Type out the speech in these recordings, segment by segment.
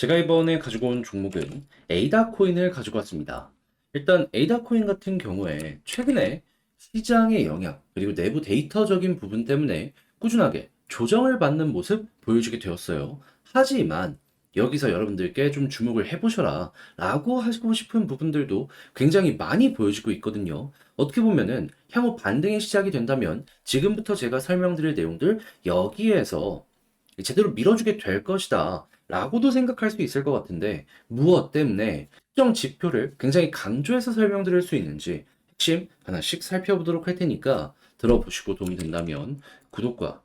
제가 이번에 가지고 온 종목은 에이다 코인을 가지고 왔습니다. 일단 에이다 코인 같은 경우에 최근에 시장의 영향 그리고 내부 데이터적인 부분 때문에 꾸준하게 조정을 받는 모습 보여주게 되었어요. 하지만 여기서 여러분들께 좀 주목을 해보셔라 라고 하시고 싶은 부분들도 굉장히 많이 보여지고 있거든요. 어떻게 보면은 향후 반등의 시작이 된다면 지금부터 제가 설명드릴 내용들 여기에서 제대로 밀어주게 될 것이다 라고도 생각할 수 있을 것 같은데, 무엇 때문에 특정 지표를 굉장히 강조해서 설명드릴 수 있는지 핵심 하나씩 살펴보도록 할 테니까 들어보시고 도움이 된다면 구독과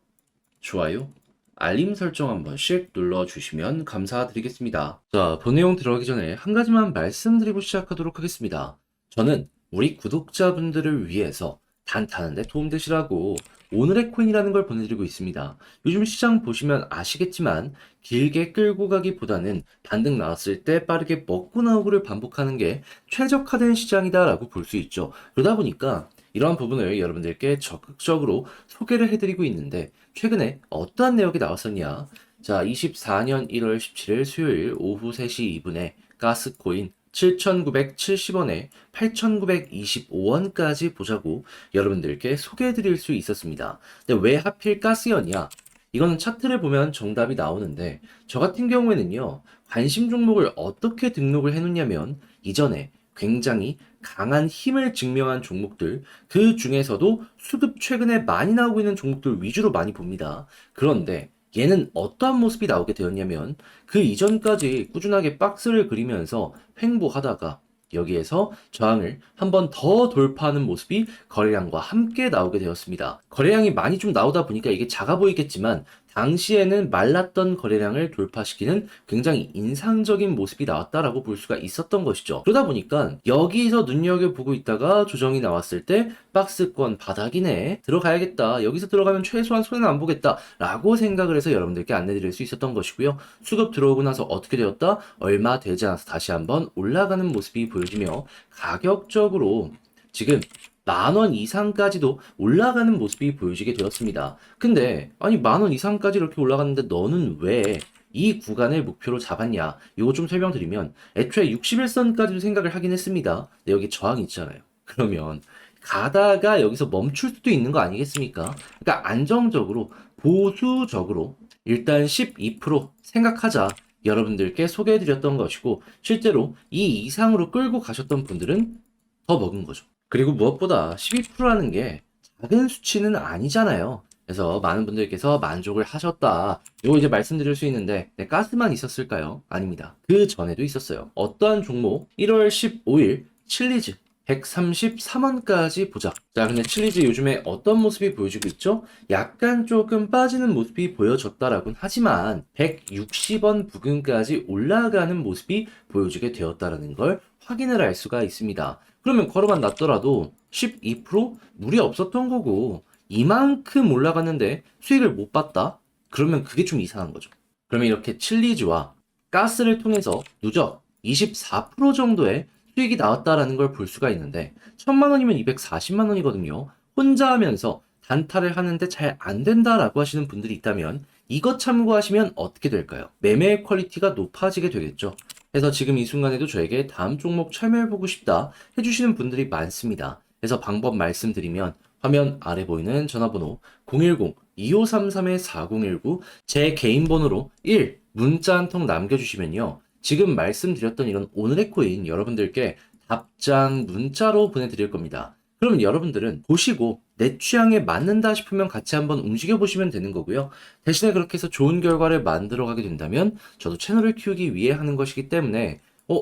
좋아요, 알림 설정 한 번씩 눌러주시면 감사드리겠습니다. 자, 본 내용 들어가기 전에 한 가지만 말씀드리고 시작하도록 하겠습니다. 저는 우리 구독자분들을 위해서 단타하는 데 도움되시라고 오늘의 코인이라는 걸 보내드리고 있습니다. 요즘 시장 보시면 아시겠지만 길게 끌고 가기보다는 반등 나왔을 때 빠르게 먹고 나오고를 반복하는 게 최적화된 시장이다라고 볼 수 있죠. 그러다 보니까 이러한 부분을 여러분들께 적극적으로 소개를 해드리고 있는데, 최근에 어떠한 내역이 나왔었냐? 자, 24년 1월 17일 수요일 오후 3시 2분에 가스코인 7,970원에 8,925원까지 보자고 여러분들께 소개해드릴 수 있었습니다. 근데 왜 하필 가스였냐? 이거는 차트를 보면 정답이 나오는데, 저 같은 경우에는요, 관심 종목을 어떻게 등록을 해놓냐면, 이전에 굉장히 강한 힘을 증명한 종목들, 그 중에서도 수급 최근에 많이 나오고 있는 종목들 위주로 많이 봅니다. 그런데 얘는 어떠한 모습이 나오게 되었냐면, 그 이전까지 꾸준하게 박스를 그리면서 횡보하다가 여기에서 저항을 한 번 더 돌파하는 모습이 거래량과 함께 나오게 되었습니다. 거래량이 많이 좀 나오다 보니까 이게 작아 보이겠지만, 당시에는 말랐던 거래량을 돌파시키는 굉장히 인상적인 모습이 나왔다라고 볼 수가 있었던 것이죠. 그러다 보니까 여기서 눈여겨보고 있다가 조정이 나왔을 때 박스권 바닥이네, 들어가야겠다, 여기서 들어가면 최소한 손해는 안 보겠다 라고 생각을 해서 여러분들께 안내드릴 수 있었던 것이고요. 수급 들어오고 나서 어떻게 되었다? 얼마 되지 않아서 다시 한번 올라가는 모습이 보여지며, 가격적으로 지금 10,000원 이상까지도 올라가는 모습이 보여지게 되었습니다. 근데 아니 10,000원 이상까지 이렇게 올라갔는데 너는 왜 이 구간을 목표로 잡았냐? 이거 좀 설명드리면, 애초에 61선까지도 생각을 하긴 했습니다. 근데 여기 저항이 있잖아요. 그러면 가다가 여기서 멈출 수도 있는 거 아니겠습니까? 그러니까 안정적으로 보수적으로 일단 12% 생각하자 여러분들께 소개해드렸던 것이고, 실제로 이 이상으로 끌고 가셨던 분들은 더 먹은 거죠. 그리고 무엇보다 12%라는 게 작은 수치는 아니잖아요. 그래서 많은 분들께서 만족을 하셨다, 이거 이제 말씀드릴 수 있는데, 네, 가스만 있었을까요? 아닙니다. 그 전에도 있었어요. 어떠한 종목? 1월 15일 칠리즈 133원까지 보자. 자, 근데 칠리즈 요즘에 어떤 모습이 보여지고 있죠? 약간 조금 빠지는 모습이 보여졌다라고는 하지만 160원 부근까지 올라가는 모습이 보여지게 되었다라는 걸 확인을 할 수가 있습니다. 그러면 걸어만 놨더라도 12% 무리 없었던 거고, 이만큼 올라갔는데 수익을 못 봤다? 그러면 그게 좀 이상한 거죠. 그러면 이렇게 칠리즈와 가스를 통해서 누적 24% 정도의 수익이 나왔다라는 걸 볼 수가 있는데, 1,000만 원이면 240만 원이거든요. 혼자 하면서 단타를 하는데 잘 안 된다라고 하시는 분들이 있다면 이것 참고하시면 어떻게 될까요? 매매의 퀄리티가 높아지게 되겠죠. 그래서 지금 이 순간에도 저에게 다음 종목 참여해보고 싶다 해주시는 분들이 많습니다. 그래서 방법 말씀드리면, 화면 아래 보이는 전화번호 010-2533-4019, 제 개인 번호로 1 문자 한 통 남겨주시면요, 지금 말씀드렸던 이런 오늘의 코인 여러분들께 답장 문자로 보내드릴 겁니다. 그러면 여러분들은 보시고 내 취향에 맞는다 싶으면 같이 한번 움직여 보시면 되는 거고요. 대신에 그렇게 해서 좋은 결과를 만들어 가게 된다면 저도 채널을 키우기 위해 하는 것이기 때문에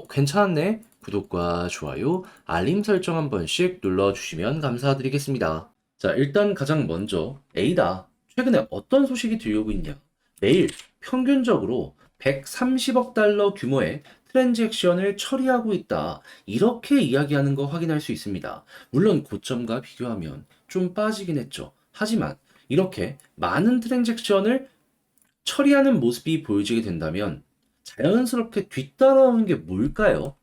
괜찮았네? 구독과 좋아요, 알림 설정 한 번씩 눌러주시면 감사드리겠습니다. 자, 일단 가장 먼저 에이다 최근에 어떤 소식이 들려오고 있냐? 매일 평균적으로 130억 달러 규모의 트랜잭션을 처리하고 있다, 이렇게 이야기하는 거 확인할 수 있습니다. 물론 고점과 비교하면 좀 빠지긴 했죠. 하지만 이렇게 많은 트랜잭션을 처리하는 모습이 보여지게 된다면 자연스럽게 뒤따라오는 게 뭘까요?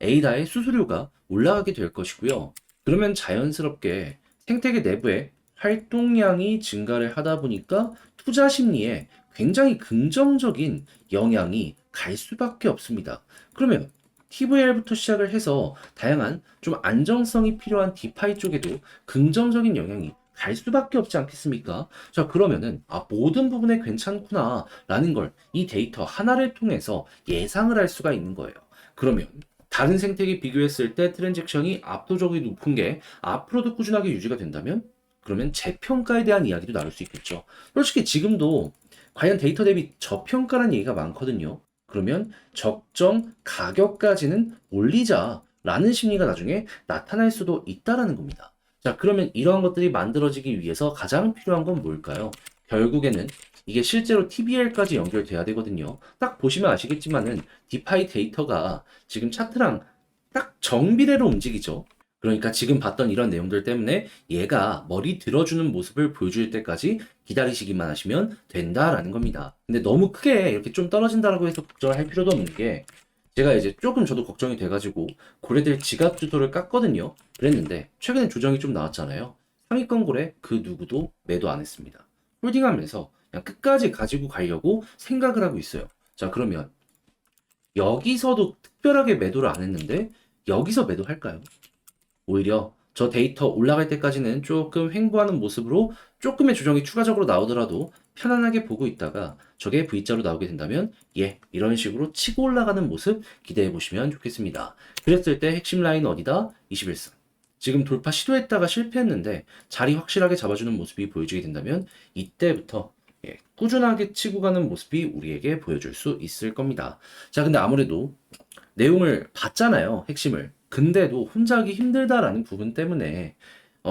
에이다의 수수료가 올라가게 될 것이고요. 그러면 자연스럽게 생태계 내부의 활동량이 증가를 하다 보니까 투자 심리에 굉장히 긍정적인 영향이 갈 수밖에 없습니다. 그러면 TVL부터 시작을 해서 다양한 좀 안정성이 필요한 디파이 쪽에도 긍정적인 영향이 갈 수밖에 없지 않겠습니까? 자, 그러면은 모든 부분에 괜찮구나 라는 걸 이 데이터 하나를 통해서 예상을 할 수가 있는 거예요. 그러면 다른 생태계 비교했을 때 트랜잭션이 압도적으로 높은 게 앞으로도 꾸준하게 유지가 된다면 그러면 재평가에 대한 이야기도 나눌 수 있겠죠. 솔직히 지금도 과연 데이터 대비 저평가라는 얘기가 많거든요. 그러면 적정 가격까지는 올리자라는 심리가 나중에 나타날 수도 있다라는 겁니다. 자, 그러면 이러한 것들이 만들어지기 위해서 가장 필요한 건 뭘까요? 결국에는 이게 실제로 TBL까지 연결돼야 되거든요. 딱 보시면 아시겠지만은 디파이 데이터가 지금 차트랑 딱 정비례로 움직이죠. 그러니까 지금 봤던 이런 내용들 때문에 얘가 머리 들어주는 모습을 보여줄 때까지 기다리시기만 하시면 된다라는 겁니다. 근데 너무 크게 이렇게 좀 떨어진다라고 해서 걱정을 할 필요도 없는 게 제가 이제 조금 저도 걱정이 돼가지고 고래들 지갑 주도를 깠거든요. 그랬는데 최근에 조정이 좀 나왔잖아요. 상위권 고래 그 누구도 매도 안 했습니다. 홀딩하면서 그냥 끝까지 가지고 가려고 생각을 하고 있어요. 자, 그러면 여기서도 특별하게 매도를 안 했는데 여기서 매도할까요? 오히려 저 데이터 올라갈 때까지는 조금 횡보하는 모습으로 조금의 조정이 추가적으로 나오더라도 편안하게 보고 있다가 저게 V자로 나오게 된다면 이런 식으로 치고 올라가는 모습 기대해 보시면 좋겠습니다. 그랬을 때 핵심 라인 어디다? 21선. 지금 돌파 시도했다가 실패했는데 자리 확실하게 잡아주는 모습이 보여지게 된다면 이때부터 꾸준하게 치고 가는 모습이 우리에게 보여줄 수 있을 겁니다. 자, 근데 아무래도 내용을 봤잖아요, 핵심을. 근데도 혼자 하기 힘들다라는 부분 때문에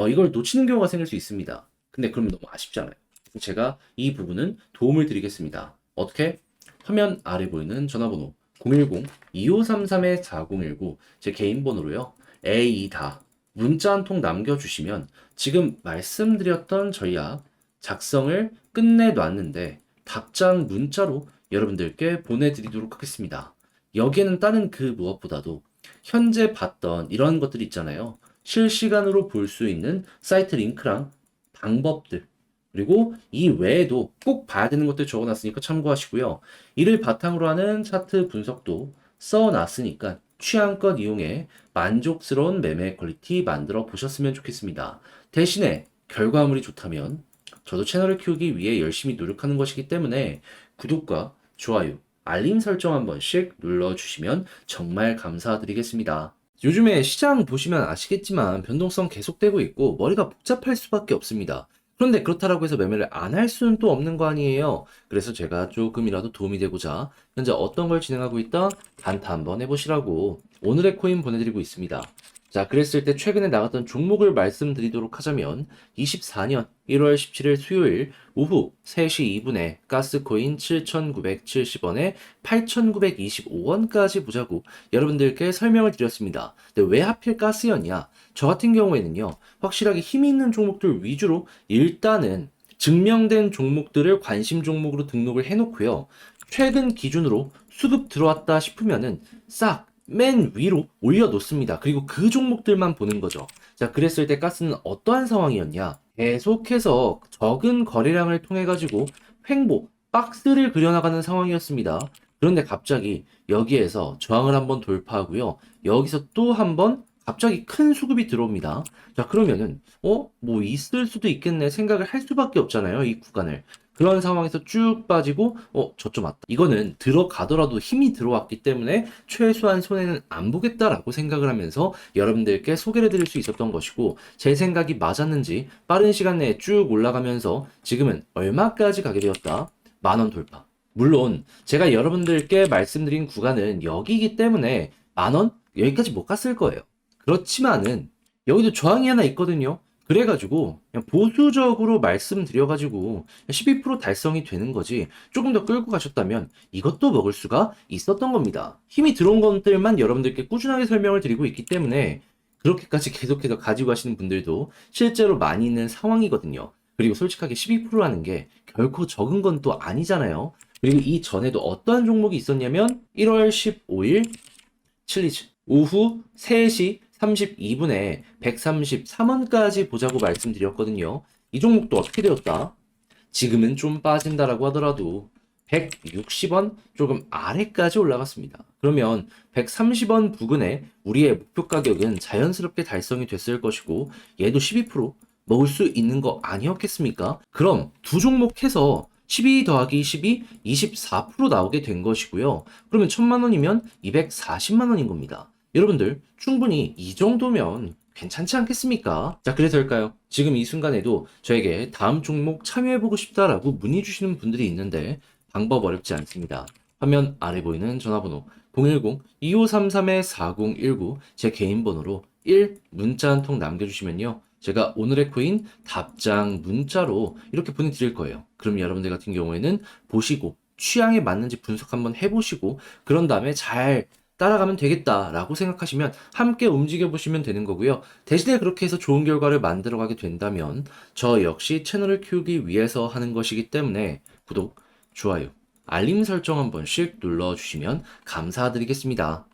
이걸 놓치는 경우가 생길 수 있습니다. 근데 그러면 너무 아쉽잖아요. 제가 이 부분은 도움을 드리겠습니다. 어떻게? 화면 아래 보이는 전화번호 010-2533-4019 제 개인 번호로요. 에이다 문자 한 통 남겨주시면 지금 말씀드렸던 전략 작성을 끝내놨는데 답장 문자로 여러분들께 보내드리도록 하겠습니다. 여기에는 다른 그 무엇보다도 현재 봤던 이런 것들이 있잖아요. 실시간으로 볼 수 있는 사이트 링크랑 방법들 그리고 이 외에도 꼭 봐야 되는 것들 적어놨으니까 참고하시고요. 이를 바탕으로 하는 차트 분석도 써놨으니까 취향껏 이용해 만족스러운 매매 퀄리티 만들어 보셨으면 좋겠습니다. 대신에 결과물이 좋다면 저도 채널을 키우기 위해 열심히 노력하는 것이기 때문에 구독과 좋아요, 알림 설정 한 번씩 눌러주시면 정말 감사드리겠습니다. 요즘에 시장 보시면 아시겠지만 변동성 계속되고 있고 머리가 복잡할 수밖에 없습니다. 그런데 그렇다고 해서 매매를 안 할 수는 또 없는 거 아니에요. 그래서 제가 조금이라도 도움이 되고자 현재 어떤 걸 진행하고 있다? 단타 한번 해보시라고 오늘의 코인 보내드리고 있습니다. 자, 그랬을 때 최근에 나갔던 종목을 말씀드리도록 하자면 24년 1월 17일 수요일 오후 3시 2분에 가스코인 7,970원에 8,925원까지 보자고 여러분들께 설명을 드렸습니다. 근데 왜 하필 가스였냐? 저 같은 경우에는요, 확실하게 힘이 있는 종목들 위주로 일단은 증명된 종목들을 관심 종목으로 등록을 해놓고요. 최근 기준으로 수급 들어왔다 싶으면은 싹 맨 위로 올려놓습니다. 그리고 그 종목들만 보는 거죠. 자, 그랬을 때 가스는 어떠한 상황이었냐? 계속해서 적은 거래량을 통해 가지고 횡보, 박스를 그려나가는 상황이었습니다. 그런데 갑자기 여기에서 저항을 한번 돌파하고요. 여기서 또 한번 갑자기 큰 수급이 들어옵니다. 자, 그러면은 뭐 있을 수도 있겠네 생각을 할 수밖에 없잖아요, 이 구간을. 그런 상황에서 쭉 빠지고 저점 왔다. 이거는 들어가더라도 힘이 들어왔기 때문에 최소한 손해는 안 보겠다라고 생각을 하면서 여러분들께 소개를 드릴 수 있었던 것이고, 제 생각이 맞았는지 빠른 시간 내에 쭉 올라가면서 지금은 얼마까지 가게 되었다? 10,000원 돌파. 물론 제가 여러분들께 말씀드린 구간은 여기이기 때문에 10,000원? 여기까지 못 갔을 거예요. 그렇지만은 여기도 저항이 하나 있거든요. 그래가지고 그냥 보수적으로 말씀드려가지고 12% 달성이 되는 거지, 조금 더 끌고 가셨다면 이것도 먹을 수가 있었던 겁니다. 힘이 들어온 것들만 여러분들께 꾸준하게 설명을 드리고 있기 때문에 그렇게까지 계속해서 가지고 가시는 분들도 실제로 많이 있는 상황이거든요. 그리고 솔직하게 12%라는 게 결코 적은 건 또 아니잖아요. 그리고 이 전에도 어떠한 종목이 있었냐면 1월 15일 칠리즈 오후 3시 32분에 133원까지 보자고 말씀드렸거든요. 이 종목도 어떻게 되었다? 지금은 좀 빠진다라고 하더라도 160원 조금 아래까지 올라갔습니다. 그러면 130원 부근에 우리의 목표 가격은 자연스럽게 달성이 됐을 것이고 얘도 12% 먹을 수 있는 거 아니었겠습니까? 그럼 두 종목 해서 12 더하기 12, 24% 나오게 된 것이고요. 그러면 1000만 원이면 240만 원인 겁니다. 여러분들 충분히 이 정도면 괜찮지 않겠습니까? 자, 그래서일까요? 지금 이 순간에도 저에게 다음 종목 참여해보고 싶다라고 문의 주시는 분들이 있는데 방법 어렵지 않습니다. 화면 아래 보이는 전화번호 010-2533-4019 제 개인 번호로 1 문자 한 통 남겨주시면요. 제가 오늘의 코인 답장 문자로 이렇게 보내드릴 거예요. 그럼 여러분들 같은 경우에는 보시고 취향에 맞는지 분석 한번 해보시고 그런 다음에 잘 따라가면 되겠다라고 생각하시면 함께 움직여 보시면 되는 거고요. 대신에 그렇게 해서 좋은 결과를 만들어 가게 된다면 저 역시 채널을 키우기 위해서 하는 것이기 때문에 구독, 좋아요, 알림 설정 한 번씩 눌러주시면 감사드리겠습니다.